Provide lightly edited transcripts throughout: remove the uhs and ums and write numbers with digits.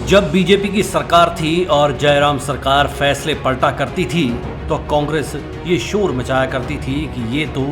जब बीजेपी की सरकार थी और जयराम सरकार फैसले पलटा करती थी तो कांग्रेस ये शोर मचाया करती थी कि ये तो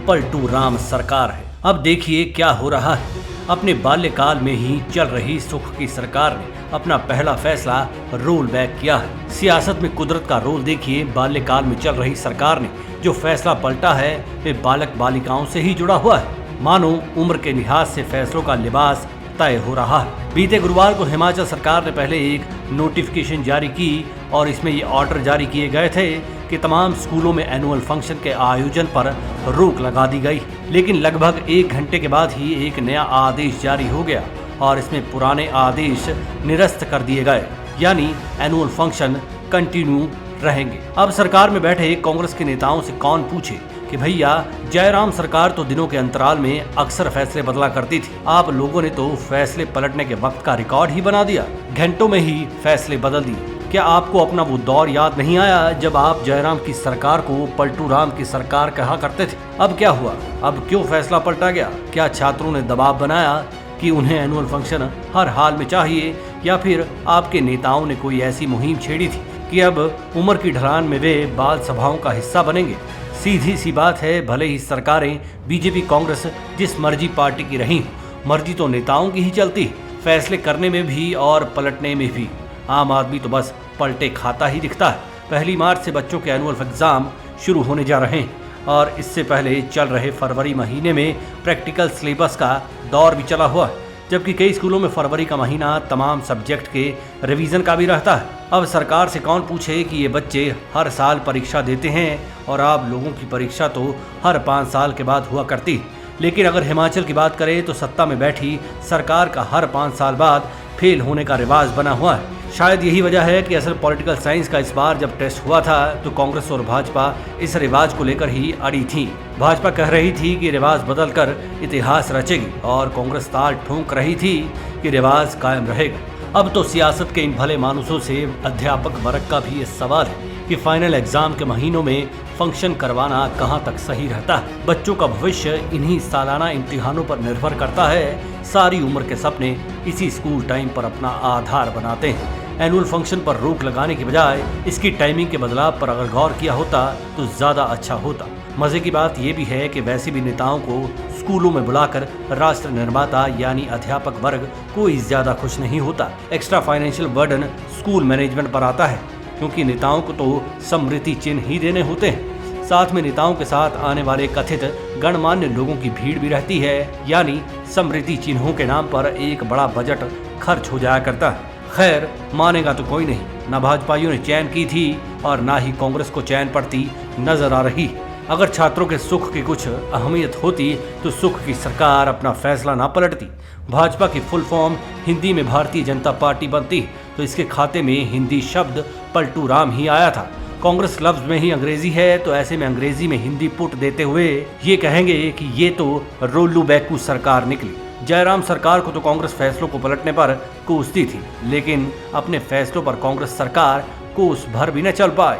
पलटू राम सरकार है। अब देखिए क्या हो रहा है। अपने बाल्यकाल में ही चल रही सुख की सरकार ने अपना पहला फैसला रोल बैक किया है। सियासत में कुदरत का रोल देखिए। बाल्यकाल में चल रही सरकार ने जो फैसला पलटा है वे बालक बालिकाओं से ही जुड़ा हुआ है। मानो उम्र के लिहाज से फैसलों का लिबास तय हो रहा है। बीते गुरुवार को हिमाचल सरकार ने पहले एक नोटिफिकेशन जारी की और इसमें ये ऑर्डर जारी किए गए थे कि तमाम स्कूलों में एनुअल फंक्शन के आयोजन पर रोक लगा दी गई। लेकिन लगभग 1 घंटे के बाद ही एक नया आदेश जारी हो गया और इसमें पुराने आदेश निरस्त कर दिए गए, यानी एनुअल फंक्शन कंटिन्यू रहेंगे। अब सरकार में बैठे कांग्रेस के नेताओं से कौन पूछे कि भैया जयराम सरकार तो दिनों के अंतराल में अक्सर फैसले बदला करती थी, आप लोगों ने तो फैसले पलटने के वक्त का रिकॉर्ड ही बना दिया, घंटों में ही फैसले बदल दिए। क्या आपको अपना वो दौर याद नहीं आया जब आप जयराम की सरकार को पलटू राम की सरकार कहा करते थे? अब क्या हुआ? अब क्यों फैसला पलटा गया? क्या छात्रों ने दबाव बनाया कि उन्हें एनुअल फंक्शन हर हाल में चाहिए, या फिर आपके नेताओं ने कोई ऐसी मुहिम छेड़ी थी कि अब उम्र की ढलान में वे बाल सभाओं का हिस्सा बनेंगे? सीधी सी बात है, भले ही सरकारें बीजेपी कांग्रेस जिस मर्जी पार्टी की रही, मर्जी तो नेताओं की ही चलती, फैसले करने में भी और पलटने में भी। आम आदमी तो बस पलटे खाता ही दिखता है। 1 मार्च से बच्चों के एनुअल एग्जाम शुरू होने जा रहे हैं और इससे पहले चल रहे फरवरी महीने में प्रैक्टिकल सिलेबस का दौर भी चला हुआ है, जबकि कई स्कूलों में फरवरी का महीना तमाम सब्जेक्ट के रिवीजन का भी रहता है। अब सरकार से कौन पूछे कि ये बच्चे हर साल परीक्षा देते हैं और आप लोगों की परीक्षा तो हर 5 साल के बाद हुआ करती। लेकिन अगर हिमाचल की बात करें तो सत्ता में बैठी सरकार का हर 5 साल बाद फेल होने का रिवाज बना हुआ है। शायद यही वजह है कि असल पॉलिटिकल साइंस का इस बार जब टेस्ट हुआ था तो कांग्रेस और भाजपा इस रिवाज को लेकर ही अड़ी थी। भाजपा कह रही थी कि रिवाज बदलकर इतिहास रचेगी और कांग्रेस ताल ठोंक रही थी कि रिवाज कायम रहेगा। अब तो सियासत के इन भले मानुसों से अध्यापक वर्ग का भी ये सवाल है कि फाइनल एग्जाम के महीनों में फंक्शन करवाना कहां तक सही रहता है। बच्चों का भविष्य इन्हीं सालाना इम्तिहानों पर निर्भर करता है। सारी उम्र के सपने इसी स्कूल टाइम पर अपना आधार बनाते हैं। एनुअल फंक्शन पर रोक लगाने की बजाय इसकी टाइमिंग के बदलाव पर अगर गौर किया होता तो ज्यादा अच्छा होता। मजे की बात यह भी है कि वैसे भी नेताओं को स्कूलों में बुलाकर राष्ट्र निर्माता यानी अध्यापक वर्ग कोई ज्यादा खुश नहीं होता। Extra financial burden school management पर आता है, क्योंकि नेताओं को तो स्मृति चिन्ह ही देने होते हैं। साथ में नेताओं के साथ आने वाले कथित गणमान्य लोगों की भीड़ भी रहती है, यानी स्मृति चिन्हों के नाम पर एक बड़ा बजट खर्च हो जाया करता है। खैर, मानेगा तो कोई नहीं, ना भाजपाइयों ने चैन की थी और ना ही कांग्रेस को चैन पड़ती नजर आ रही। अगर छात्रों के सुख की कुछ अहमियत होती तो सुख की सरकार अपना फैसला ना पलटती। भाजपा की फुल फॉर्म हिंदी में भारतीय जनता पार्टी बनती तो इसके खाते में हिंदी शब्द पलटू राम ही आया था। कांग्रेस लफ्ज में ही अंग्रेजी है, तो ऐसे में अंग्रेजी में हिंदी पुट देते हुए ये कहेंगे कि ये तो रोलू बैकू सरकार निकली। जयराम सरकार को तो कांग्रेस फैसलों को पलटने पर कोसती थी, लेकिन अपने फैसलों पर कांग्रेस सरकार कोस भर भी न चल पाई।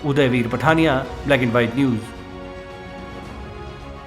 Udayveer Pathania, black and white news.